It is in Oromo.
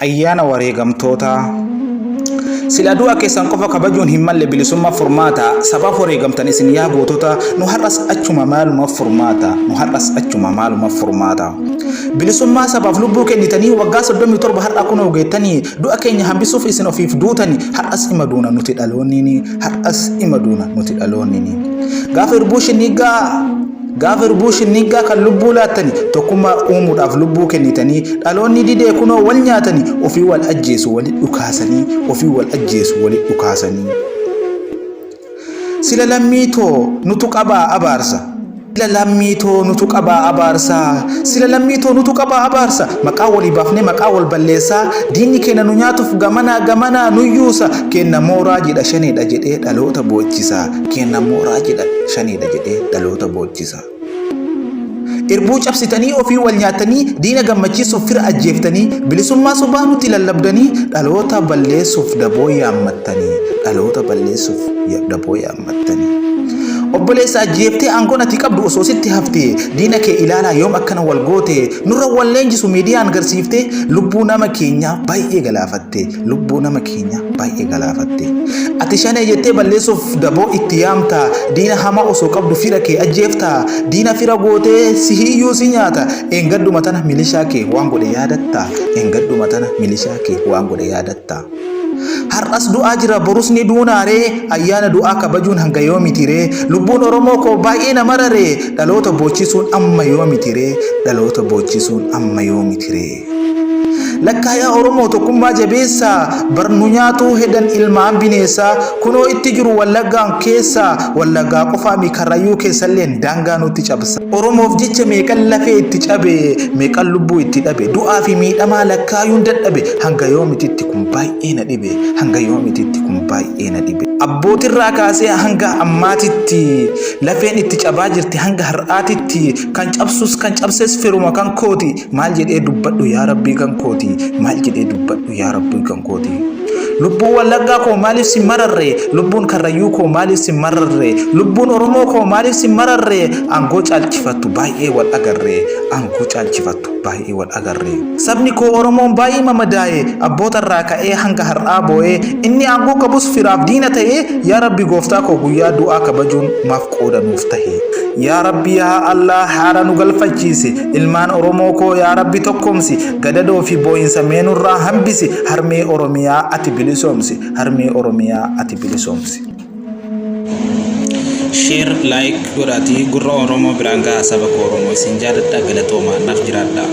ayyaana wareegamtoota sila du'a keessan qofa kabajuun hin malle bilisummaa furmaata sabab wareegamtan isin yaa gootota nu har'as achuma maaluma furmaata bilisummaa sabab lubbuu kennitanii waggaa 37 har'a kun ogeettanii du'a keenya hambisuuf isin ofiif duutanii har'as imaduuna nuti dhaloonni gaafa irbuu shinnigaa kan lubbuu laattani tokkummaa uumuudhaaf lubbuu kennitanii dhaloonni didee kunoo wal nyaatanii ofii wal ajjeesu walit dhukaasanii sila lammiitoo nutu qabaa abaarsa maqaa walii baafnee maqaa wal balleessaa diinni keenya nu nyaatuuf gamanaa nuyyuusa kenna mooraa jedha shaneedha jedhee dhaloota boochisa irbuu cabsitanii ofii wal nyaatanii diina gammachiisuuf fira ajjeeftanii bilisummaa sobaa nuti lallabdanii dhaloota balleessuuf daboo yaammattanii obboleessa ajjeeftee aangoon ati qabdu osoo sitti haftee diina kee ilaalaa yoom akkana wal goote nurra wal leenjisu miidiyaan agarsiiftee lubbuu nama keenya baay'ee galaafatte ati shanee jettee balleessuuf daboo itti yaamta diina hamaa osoo qabdu fira kee ajjeefta diina fira gootee si hiyyuu si nyaata eengadduma tana milishaa kee waan godhe yaadatta har'as du'aa jira borus ni duunaaree ayyaana du'aa kabajuun hanga yoomitiree lubbuun oromoo koo baay'ee nama raree dhaloota boochisuun amma yoomitiree lakkaayaa oromoo tokkummaa jabeessaa barnu nyaatuu hedan ilmaan bineessaa kunoo itti jiru wallaggaan keessaa wallaggaa qofaa mikarrayyuu keessalleen daangaa nutti cabsa oromoof jecha meeqan lafee itti cabe meeqan lubbuu itti dhabe du'aa fi miidhamaa lakkaayuun dadhabe hanga yoomititti kun baay'ee na dhibe abbootirraa kaasee hanga ammaatitti lafeen itti cabaa jirti hanga har'aatitti kan cabses firuma kan kooti maal jedhee dubbadhu yaa rabbii kan kooti lubbuun wallaggaa koo maaliif si mararre lubbuun karrayyuu koo maaliif si mararre lubbuun oromoo koo maaliif si mararre aangoo caalchifattu baay'ee wal agarre sabni koo oromoon baay'ee mamadaa'e abbootarraa ka'ee hanga har'aa boo'ee inni aangoo qabus firaaf diina ta'ee yaa rabbi gooftaa koo guyyaa du'aa kabajuun maaf qoodanuuf tahe yaa rabbi yaa allah haara nu galfachiise ilmaan oromoo koo yaa rabbi tokkomsi gadadoo fi boo'insa meenurraa hambisi harmee oromiyaa ati bilisoomsi share like godhaatii gurra oromoo biraan gahaa saba koo oromoo isin jaalladha galatoomaa naaf jiraadha.